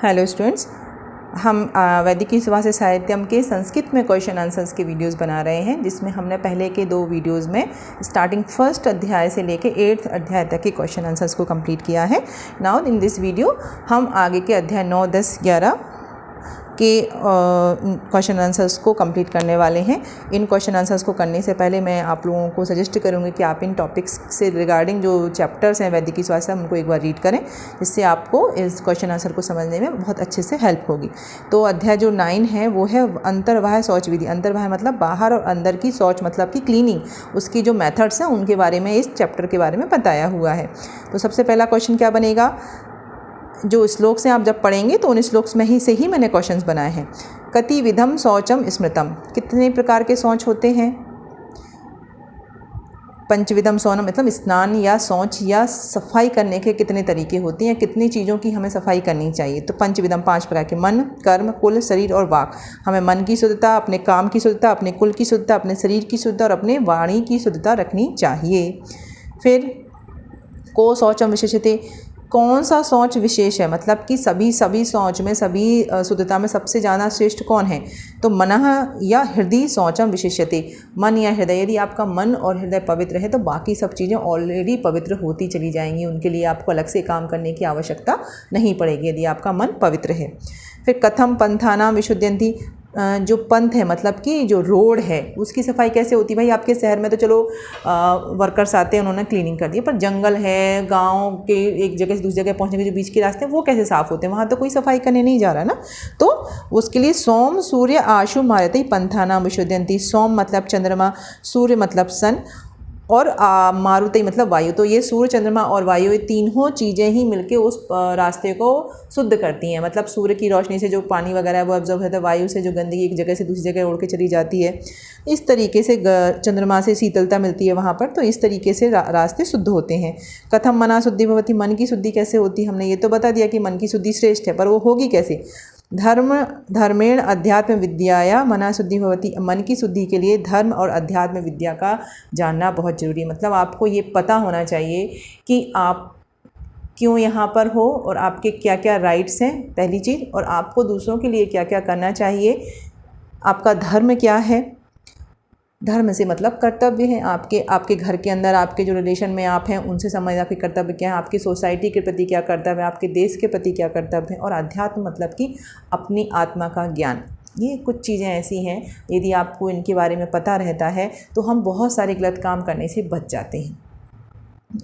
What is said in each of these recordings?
Hello students, हम वैदिकी सुभाषित साहित्यम के संस्कृत में क्वेश्चन आंसर्स के वीडियोस बना रहे हैं, जिसमें हमने पहले के 2 वीडियोस में स्टार्टिंग फर्स्ट अध्याय से लेके 8th अध्याय तक के क्वेश्चन आंसर्स को कंप्लीट किया है। नाउ इन दिस वीडियो हम आगे के अध्याय 9, 10, 11 के क्वेश्चन आंसर्स को कंप्लीट करने वाले हैं। इन क्वेश्चन आंसर्स को करने से पहले मैं आप लोगों को सजेस्ट करूँगी कि आप इन टॉपिक्स से रिगार्डिंग जो चैप्टर्स हैं वैदिकी स्वास्थ्य, उनको एक बार रीड करें, जिससे आपको इस क्वेश्चन आंसर को समझने में बहुत अच्छे से हेल्प होगी। तो अध्याय जो 9 है वो है अंतर्बाह्य शौच विधि। अंतर्बाह्य मतलब बाहर और अंदर की, शौच मतलब की क्लीनिंग, उसकी जो मेथड्स हैं उनके बारे में इस चैप्टर के बारे में बताया हुआ है। तो सबसे पहला क्वेश्चन क्या बनेगा, जो श्लोक से आप जब पढ़ेंगे तो उन श्लोक्स में से ही मैंने क्वेश्चंस बनाए हैं। कति विधम शौचम स्मृतम, कितने प्रकार के शौच होते हैं। पंचविधम शौचम मतलब स्नान या शौच या सफाई करने के कितने तरीके होते हैं, कितनी चीज़ों की हमें सफाई करनी चाहिए। तो पंचविधम 5 प्रकार के, मन, कर्म, कुल, शरीर और वाक। हमें मन की शुद्धता, अपने काम की शुद्धता, अपने कुल की शुद्धता, अपने शरीर की शुद्धता और अपने वाणी की शुद्धता रखनी चाहिए। फिर को शौचम विशेषते, कौन सा शौच विशेष है, मतलब कि सभी शौच में, सभी शुद्धता में सबसे ज़्यादा श्रेष्ठ कौन है। तो मनः या हृदय शौचम विशेष्यते, मन या हृदय। यदि आपका मन और हृदय पवित्र है तो बाकी सब चीज़ें ऑलरेडी पवित्र होती चली जाएंगी, उनके लिए आपको अलग से काम करने की आवश्यकता नहीं पड़ेगी यदि आपका मन पवित्र है। फिर कथम पंथानाम विशुद्धयन्ति, जो पंथ है मतलब कि जो रोड है उसकी सफाई कैसे होती है। भाई आपके शहर में तो चलो वर्कर्स आते हैं, उन्होंने क्लीनिंग कर दी, पर जंगल है, गांव के एक जगह से दूसरी जगह पहुंचने के जो बीच के रास्ते हैं वो कैसे साफ़ होते हैं, वहाँ तो कोई सफाई करने नहीं जा रहा ना। तो उसके लिए सोम सूर्य आशु मारती पंथानाम विशुद्धयन्ति। सोम मतलब चंद्रमा, सूर्य मतलब सन और मारुति मतलब वायु। तो ये सूर्य, चंद्रमा और वायु, ये तीनों चीज़ें ही मिलके उस रास्ते को शुद्ध करती हैं। मतलब सूर्य की रोशनी से जो पानी वगैरह है वो ऑब्जर्व होता है, वायु से जो गंदगी एक जगह से दूसरी जगह उड़ के चली जाती है, इस तरीके से चंद्रमा से शीतलता मिलती है वहाँ पर, तो इस तरीके से रास्ते शुद्ध होते हैं। कथम मना शुद्धि भवति, मन की शुद्धि कैसे होती है। हमने ये तो बता दिया कि मन की शुद्धि श्रेष्ठ है, पर वो होगी कैसे। धर्मेण अध्यात्म विद्याया मना शुद्धि भवति, मन की शुद्धि के लिए धर्म और अध्यात्म विद्या का जानना बहुत ज़रूरी है। मतलब आपको ये पता होना चाहिए कि आप क्यों यहाँ पर हो और आपके क्या क्या राइट्स हैं, पहली चीज़, और आपको दूसरों के लिए क्या क्या करना चाहिए, आपका धर्म क्या है। धर्म से मतलब कर्तव्य है आपके घर के अंदर, आपके जो रिलेशन में आप हैं उनसे समझ, आपके कर्तव्य क्या है, आपकी सोसाइटी के प्रति क्या कर्तव्य है, आपके देश के प्रति क्या कर्तव्य है। और अध्यात्म मतलब कि अपनी आत्मा का ज्ञान। ये कुछ चीज़ें ऐसी हैं, यदि आपको इनके बारे में पता रहता है तो हम बहुत सारे गलत काम करने से बच जाते हैं,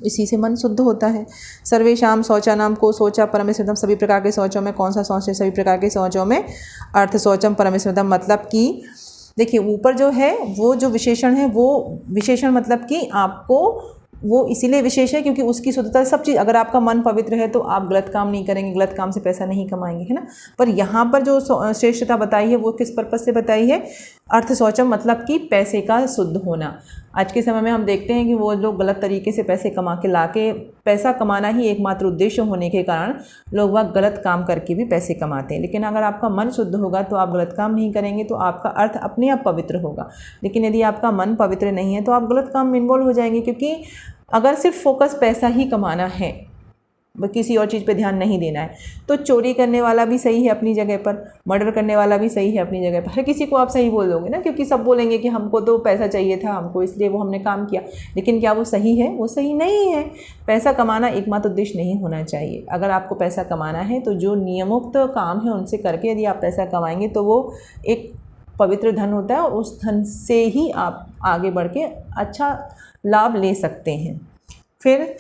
इसी से मन शुद्ध होता है। सर्वेशाम शौचानाम को शौचा परमेश्वरम, सभी प्रकार के शौचों में कौन सा शौच है, सभी प्रकार के शौचों में अर्थ शौचम परमेश्वरम, मतलब कि देखिए ऊपर जो है वो जो विशेषण है, वो विशेषण मतलब कि आपको वो इसीलिए विशेष है क्योंकि उसकी शुद्धता सब चीज़। अगर आपका मन पवित्र है तो आप गलत काम नहीं करेंगे, गलत काम से पैसा नहीं कमाएंगे, है ना। पर यहाँ पर जो श्रेष्ठता बताई है वो किस पर्पज़ से बताई है, अर्थ शौचम मतलब कि पैसे का शुद्ध होना। आज के समय में हम देखते हैं कि वो लोग गलत तरीके से पैसे कमा के लाके, पैसा कमाना ही एकमात्र उद्देश्य होने के कारण लोग वह गलत काम करके भी पैसे कमाते हैं। लेकिन अगर आपका मन शुद्ध होगा तो आप गलत काम नहीं करेंगे, तो आपका अर्थ अपने आप पवित्र होगा। लेकिन यदि आपका मन पवित्र नहीं है तो आप गलत काम में इन्वॉल्व हो जाएंगे, क्योंकि अगर सिर्फ फोकस पैसा ही कमाना है, किसी और चीज़ पे ध्यान नहीं देना है, तो चोरी करने वाला भी सही है अपनी जगह पर, मर्डर करने वाला भी सही है अपनी जगह पर। हर किसी को आप सही बोल दोगे ना, क्योंकि सब बोलेंगे कि हमको तो पैसा चाहिए था, हमको इसलिए वो हमने काम किया। लेकिन क्या वो सही है? वो सही नहीं है। पैसा कमाना एकमात्र उद्देश्य नहीं होना चाहिए। अगर आपको पैसा कमाना है तो जो नियमोक्त काम है उनसे करके यदि आप पैसा कमाएंगे तो वो एक पवित्र धन होता है, और उस धन से ही आप आगे बढ़ के अच्छा लाभ ले सकते हैं। फिर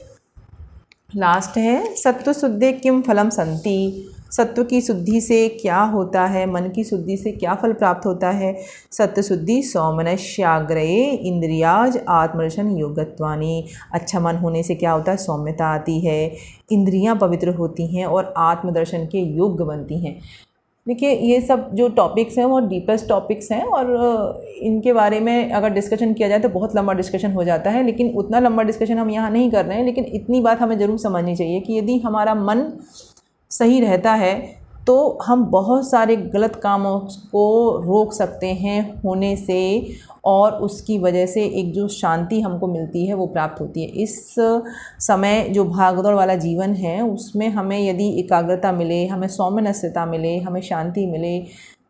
लास्ट है सत्व शुद्धे किम फलम संति, सत्व की शुद्धि से क्या होता है, मन की शुद्धि से क्या फल प्राप्त होता है। सत्व शुद्धि सौमनस्याग्रये इंद्रियाज आत्मदर्शन योगत्वानि, अच्छा मन होने से क्या होता है, सौम्यता आती है, इंद्रियां पवित्र होती हैं और आत्मदर्शन के योग्य बनती हैं। देखिए ये सब जो टॉपिक्स हैं वो डीपेस्ट टॉपिक्स हैं, और इनके बारे में अगर डिस्कशन किया जाए तो बहुत लंबा डिस्कशन हो जाता है, लेकिन उतना लंबा डिस्कशन हम यहाँ नहीं कर रहे हैं। लेकिन इतनी बात हमें ज़रूर समझनी चाहिए कि यदि हमारा मन सही रहता है तो हम बहुत सारे गलत कामों को रोक सकते हैं होने से, और उसकी वजह से एक जो शांति हमको मिलती है वो प्राप्त होती है। इस समय जो भागदौड़ वाला जीवन है उसमें हमें यदि एकाग्रता मिले, हमें सौम्यनस्यता मिले, हमें शांति मिले,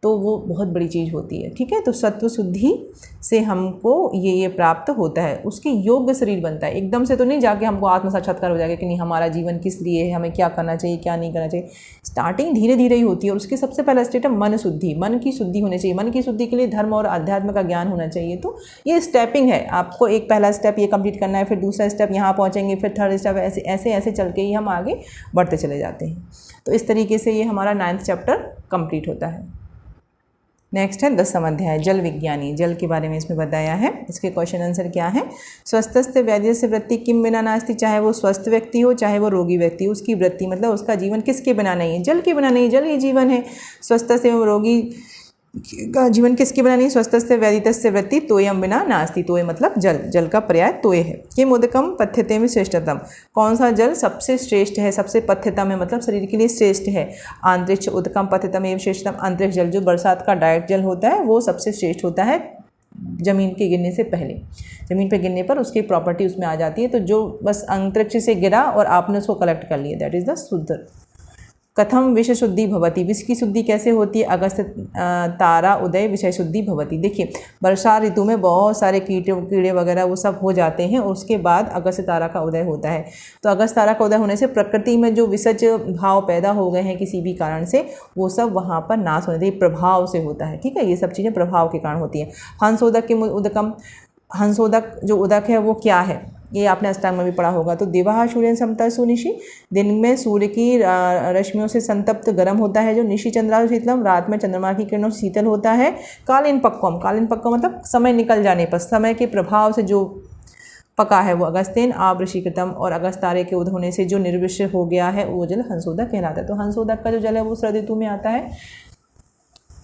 तो वो बहुत बड़ी चीज़ होती है। ठीक है, तो सत्व शुद्धि से हमको ये प्राप्त होता है, उसके योग्य शरीर बनता है। एकदम से तो नहीं जाके हमको आत्म साक्षात्कार हो जाएगा कि नहीं हमारा जीवन किस लिए है, हमें क्या करना चाहिए क्या नहीं करना चाहिए। स्टार्टिंग धीरे धीरे ही होती है, और उसके सबसे पहला स्टेप है मन शुद्धि। मन की शुद्धि होनी चाहिए। मन की शुद्धि के लिए धर्म और अध्यात्म का ज्ञान होना चाहिए। तो ये स्टेपिंग है, आपको एक पहला स्टेप ये कंप्लीट करना है, फिर दूसरा स्टेप यहाँ पहुँचेंगे, फिर थर्ड स्टेप, ऐसे ऐसे ऐसे चल के ही हम आगे बढ़ते चले जाते हैं। तो इस तरीके से ये हमारा 9th चैप्टर कंप्लीट होता है। नेक्स्ट है 10वां अध्याय जल विज्ञानी। जल के बारे में इसमें बताया है। इसके क्वेश्चन आंसर क्या है। स्वस्थस्य वैद्यस्य वृत्ति किम बिना नास्ति। चाहे वो स्वस्थ व्यक्ति हो चाहे वो रोगी व्यक्ति हो, उसकी वृत्ति मतलब उसका जीवन किसके बिना नहीं है, जल के बिना नहीं। जल ही जीवन है। स्वस्थस्य रोगी का जीवन किसके बिना नहीं। स्वस्थस्य वैदितस्य वृत्ति तोयम बिना नास्ति। तोय मतलब जल, जल का पर्याय तोय है। किम उदकम पथ्यते में श्रेष्ठतम। कौन सा जल सबसे श्रेष्ठ है, सबसे पथ्यतम है, मतलब शरीर के लिए श्रेष्ठ है। अंतरिक्ष उदकम पथ्यतम एवं श्रेष्ठतम। अंतरिक्ष जल जो बरसात का डायरेक्ट जल होता है वो सबसे श्रेष्ठ होता है ज़मीन के गिरने से पहले। ज़मीन पर गिरने पर उसकी प्रॉपर्टी उसमें आ जाती है। तो जो बस अंतरिक्ष से गिरा और आपने उसको कलेक्ट कर लिया, दैट इज़ द शुद्ध। कथम विषय शुद्धि भवती। विष की शुद्धि कैसे होती है। अगस्त तारा उदय विषय शुद्धि भवती। देखिए वर्षा ऋतु में बहुत सारे कीड़े वगैरह वो सब हो जाते हैं, उसके बाद अगस्त तारा का उदय होता है। तो अगस्त तारा का उदय होने से प्रकृति में जो विषज भाव पैदा हो गए हैं किसी भी कारण से, वो सब वहाँ पर नाश होने से प्रभाव से होता है। ठीक है, ये सब चीज़ें प्रभाव के कारण होती हैं। हंसोदक के उदकम। हंसोदक जो उदक है वो क्या है, ये आपने अष्टांग में भी पढ़ा होगा। तो दिवा सूर्य समता सुनिशि। दिन में सूर्य की रश्मियों से संतप्त गर्म होता है जो। निशि चंद्रा शीतलम। रात में चंद्रमा की किरणों से शीतल होता है। कालीन पक्वम। कालीन पक्वम मतलब समय निकल जाने पर, समय के प्रभाव से जो पका है वो। अगस्तेन आवृषिकृतम। और अगस्त तारे के उदय होने से जो निर्विष्य हो गया है वो जल हंसोदक कहलाता है। तो हंसोदक का जो जल है वो शरद ऋतु में आता है,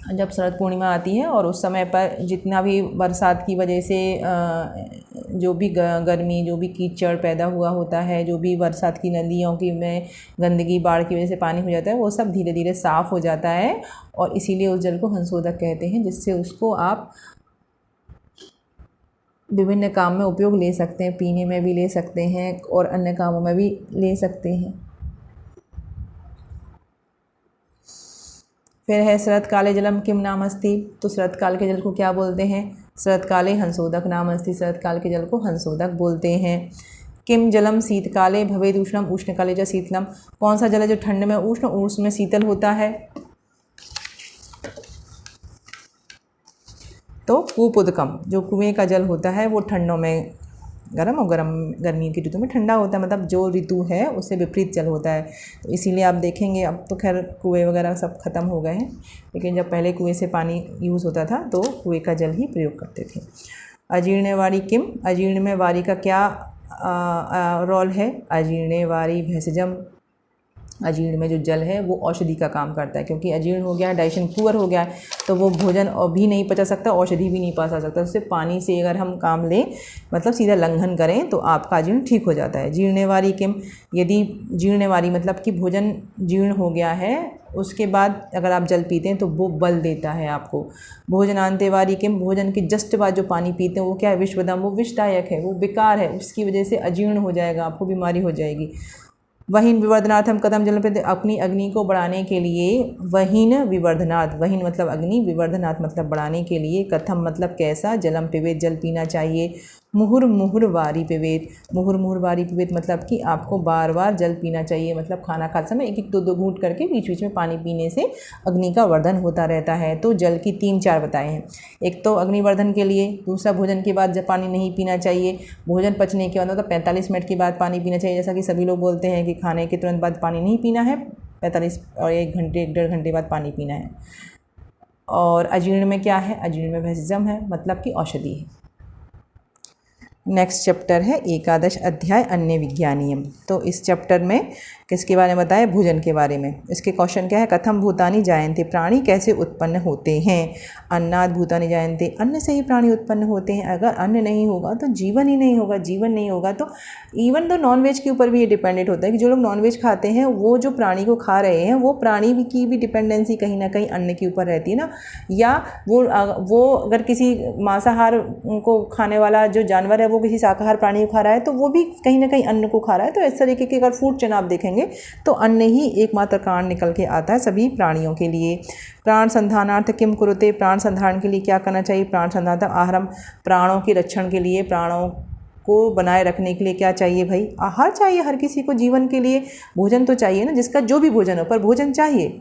जब शरद पूर्णिमा आती है, और उस समय पर जितना भी बरसात की वजह से जो भी गर्मी, जो भी कीचड़ पैदा हुआ होता है, जो भी बरसात की नदियों की में गंदगी बाढ़ की वजह से पानी हो जाता है, वो सब धीरे धीरे साफ़ हो जाता है। और इसीलिए उस जल को हंसोदक कहते हैं, जिससे उसको आप विभिन्न काम में उपयोग ले सकते हैं। पीने में भी ले सकते हैं और अन्य कामों में भी ले सकते हैं। फिर है शरत काले जलम किम नाम अस्ति। तो शरत काल के जल को क्या बोलते हैं। शरत काले हंसोदक नाम अस्ति। शरत काल के जल को हंसोदक बोलते हैं। किम जलम शीतकाले भवेद उष्णम। उष्णकाले च शीतलम। कौन सा जल है जो ठंड में उष्ण और उसमें शीतल होता है। तो कूपोदकम। जो कुएं का जल होता है वो ठंडों में गर्म और गर्मी की ऋतु में ठंडा होता है, मतलब जो ऋतु है उससे विपरीत जल होता है। तो इसीलिए आप देखेंगे, अब तो खैर कुएं वगैरह सब ख़त्म हो गए हैं, लेकिन जब पहले कुएं से पानी यूज़ होता था तो कुएं का जल ही प्रयोग करते थे। अजीर्ण वारी किम। अजीर्ण में वारी का क्या रोल है। अजीर्ण वारी भेषजम। अजीर्ण में जो जल है वो औषधि का काम करता है, क्योंकि अजीर्ण हो गया है, डाइजेशन पुअर हो गया है, तो वो भोजन और भी नहीं पचा सकता, औषधि भी नहीं पचा सकता। उससे पानी से अगर हम काम लें, मतलब सीधा लंघन करें, तो आपका अजीर्ण ठीक हो जाता है। जीर्णवारी किम। यदि जीर्णवारी मतलब कि भोजन जीर्ण हो गया है, उसके बाद अगर आप जल पीते हैं तो वो बल देता है आपको। भोजनांतेवारी किम। भोजन के जस्ट बाद जो पानी पीते हैं वो क्या है, विषवदम। वो विषदायक है, वो बेकार है, उसकी वजह से अजीर्ण हो जाएगा, आपको बीमारी हो जाएगी। वहीन विवर्धनार्थम कदम जल पे। अपनी अग्नि को बढ़ाने के लिए वहीन विवर्धनार्थ। वहीन मतलब अग्नि, विवर्धनार्थ मतलब बढ़ाने के लिए। कथम मतलब कैसा। जलम पिबेत। जल पीना चाहिए। मुहुर वारी पिबेत। मुहुर वारी पिबेत मतलब कि आपको बार बार जल पीना चाहिए, मतलब खाना खाते समय एक एक दो घूंट करके बीच बीच में पानी पीने से अग्नि का वर्धन होता रहता है। तो जल की 3-4 बताए हैं। एक तो अग्निवर्धन के लिए, दूसरा भोजन के बाद जब पानी नहीं पीना चाहिए, भोजन पचने के बाद मतलब 45 मिनट के बाद पानी पीना चाहिए। जैसा कि सभी लोग बोलते हैं कि खाने के तुरंत बाद पानी नहीं पीना है, 45 और 1 घंटे 1-1.5 घंटे बाद पानी पीना है। और अजीर्ण में क्या है, अजीर्ण में भेषजम है, मतलब कि औषधि है। नेक्स्ट चैप्टर है एकादश अध्याय अन्य विज्ञानीयम। तो इस चैप्टर में किसके बारे में बताया? भोजन के बारे में। इसके क्वेश्चन क्या है? कथम भूतानि जायन्ते, प्राणी कैसे उत्पन्न होते हैं? अन्नाद भूतानि जायन्ते, अन्न से ही प्राणी उत्पन्न होते हैं। अगर अन्न नहीं होगा तो जीवन ही नहीं होगा, जीवन नहीं होगा तो इवन तो नॉनवेज के ऊपर भी ये डिपेंडेंट होता है कि जो लोग नॉनवेज खाते हैं वो जो प्राणी को खा रहे हैं वो प्राणी की भी डिपेंडेंसी कहीं ना कहीं अन्न के ऊपर रहती है ना। या वो अगर किसी मांसाहार को खाने वाला जो जानवर है वो किसी शाकाहार प्राणी को खा रहा है तो वो भी कहीं ना कहीं अन्न को खा रहा है। तो इस तरीके के अगर फूड चेन आप देखेंगे तो अन्न ही एकमात्र कारण निकल के आता है सभी प्राणियों के लिए। प्राण संधानार्थ किम कुरुते, प्राण संधारण के लिए क्या करना चाहिए? प्राण संधान आहारम, प्राणों के रक्षण के लिए, प्राणों को बनाए रखने के लिए क्या चाहिए भाई? आहार चाहिए। हर किसी को जीवन के लिए भोजन तो चाहिए ना, जिसका जो भी भोजन हो पर भोजन चाहिए।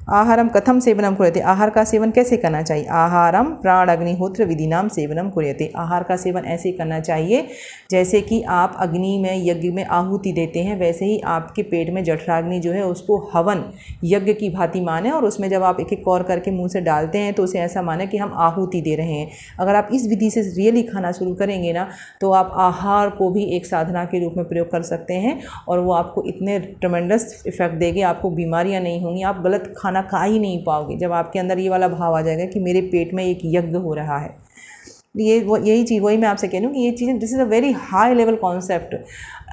आहारम कथम सेवनम कुर्यते, आहार का सेवन कैसे करना चाहिए? आहारम प्राण अग्निहोत्र विधिनाम सेवनम कुर्यते, आहार का सेवन ऐसे करना चाहिए जैसे कि आप अग्नि में यज्ञ में आहुति देते हैं, वैसे ही आपके पेट में जठराग्नि जो है उसको हवन यज्ञ की भांति माने और उसमें जब आप एक एक कौर करके मुंह से डालते हैं तो उसे ऐसा माने कि हम आहुति दे रहे हैं। अगर आप इस विधि से रियली खाना शुरू करेंगे ना तो आप आहार को भी एक साधना के रूप में प्रयोग कर सकते हैं और वो आपको इतने ट्रमेंडस इफेक्ट देगी, आपको बीमारियाँ नहीं होंगी, आप गलत खाना खा ही नहीं पाओगे जब आपके अंदर ये वाला भाव आ जाएगा कि मेरे पेट में एक यज्ञ हो रहा है। यही चीज़ वही मैं आपसे कह रही हूँ कि ये चीज़ें this is a very high level concept.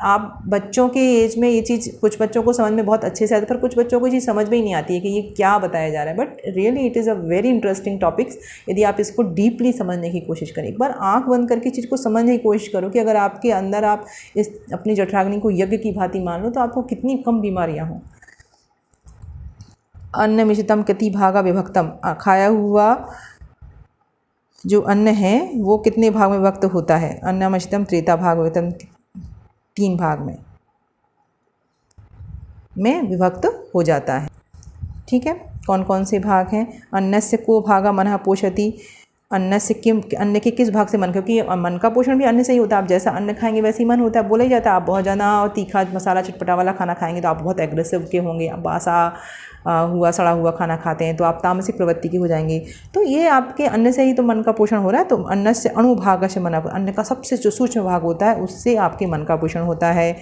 आप बच्चों के एज में ये चीज़ कुछ बच्चों को समझ में बहुत अच्छे से आती है पर कुछ बच्चों को ये चीज़ समझ में ही नहीं आती है कि ये क्या बताया जा रहा है। But really it is a very interesting topics यदि आप इसको डीपली समझने की कोशिश करें। एक बार आंख बंद करके चीज़ को समझने की कोशिश करो कि अगर आपके अंदर आप इस अपनी जठराग्नि को यज्ञ की भांति मान लो तो आपको कितनी कम बीमारियाँ हों। अन्न मिश्रितम किति भागा विभक्तम, खाया हुआ जो अन्न है वो कितने भाग में विभक्त होता है? अन्न मिश्रितम त्रेता भाग विभक्तम, 3 भाग में विभक्त हो जाता है। ठीक है, कौन कौन से भाग हैं? अन्नस्य को भागा मनः पोषति, अन्न से किम, अन्न के किस भाग से मन, क्योंकि मन का पोषण भी अन्न से ही होता है। आप जैसा अन्न खाएंगे वैसे ही मन होता है। बोला ही जाता है आप बहुत ज़्यादा तीखा मसाला चटपटा वाला खाना खाएंगे तो आप बहुत एग्रेसिव के होंगे, बासा हुआ सड़ा हुआ खाना खाते हैं तो आप तामसिक प्रवृत्ति के हो जाएंगे। तो ये आपके अन्न से ही तो मन का पोषण हो रहा है। तो अन्न से अणुभाग से मन, अन्न का सबसे जो सूक्ष्म भाग होता है उससे आपके मन का पोषण होता है।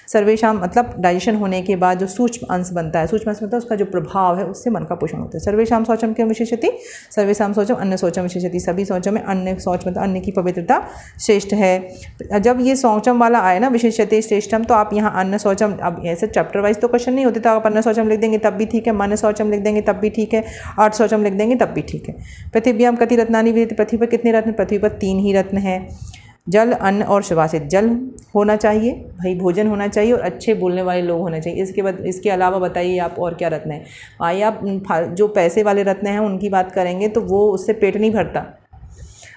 सर्वेशाम मतलब डाइजेशन होने के बाद जो सूक्ष्म अंश बनता है, सूक्ष्म अंश मतलब उसका जो प्रभाव है उससे मन का पोषण होता है। सर्वेशाम शौचम के विशेषति, सर्वेशाम शौचम अन्न शौचम विशेषति, सभी शौचों में अन्न शौच मतलब अन्न की पवित्रता श्रेष्ठ है। जब ये शौचम वाला आए ना विशेषते श्रेष्ठम तो आप यहाँ अन्न शौचम, अब ऐसे चैप्टर वाइज तो क्वेश्चन नहीं होते तो आप अन्न शौचम लिख देंगे तब भी ठीक है, मन शौचम लिख देंगे तब भी ठीक है, अर्थ शौचम लिख देंगे तब भी ठीक है। पृथ्व्याम कति रत्नानि विदित, पृथ्वी पर कितने रत्न? पृथ्वी पर 3 ही रत्न हैं। जल, अन्न और सुवासित। जल होना चाहिए भाई, भोजन होना चाहिए और अच्छे बोलने वाले लोग होने चाहिए। इसके बाद इसके अलावा बताइए आप और क्या रत्न है? आइए आप जो पैसे वाले रत्न हैं उनकी बात करेंगे तो वो उससे पेट नहीं भरता।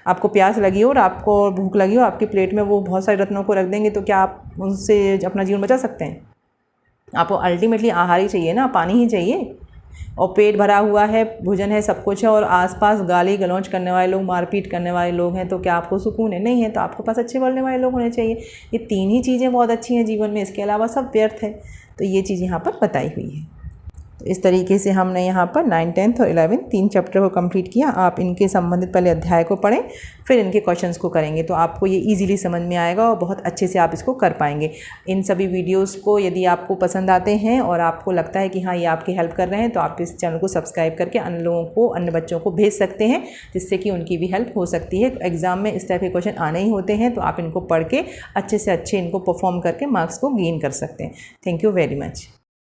आपको प्यास लगी हो और आपको भूख लगी हो, आपकी प्लेट में वो बहुत सारे रत्नों को रख देंगे तो क्या आप उनसे अपना जीवन बचा सकते हैं? आपको अल्टीमेटली आहार ही चाहिए ना, पानी ही चाहिए और पेट भरा हुआ है, भोजन है, सब कुछ है और आसपास गाली गलौज करने वाले लोग, मारपीट करने वाले लोग हैं तो क्या आपको सुकून है? नहीं है। तो आपके पास अच्छे बोलने वाले लोग होने चाहिए। ये 3 ही चीज़ें बहुत अच्छी हैं जीवन में, इसके अलावा सब व्यर्थ है। तो ये चीज़ यहाँ पर बताई हुई है। तो इस तरीके से हमने यहाँ पर 9, 10 और 11 3 चैप्टर को कंप्लीट किया। आप इनके संबंधित पहले अध्याय को पढ़ें फिर इनके क्वेश्चंस को करेंगे तो आपको ये इजीली समझ में आएगा और बहुत अच्छे से आप इसको कर पाएंगे। इन सभी वीडियोस को यदि आपको पसंद आते हैं और आपको लगता है कि हाँ ये आपकी हेल्प कर रहे हैं तो आप इस चैनल को सब्सक्राइब करके अन्य लोगों को, अन्य बच्चों को भेज सकते हैं जिससे कि उनकी भी हेल्प हो सकती है। एग्ज़ाम में इस टाइप के क्वेश्चन आने ही होते हैं तो आप इनको पढ़ के अच्छे से अच्छे इनको परफॉर्म करके मार्क्स को गेन कर सकते हैं। Thank you very much.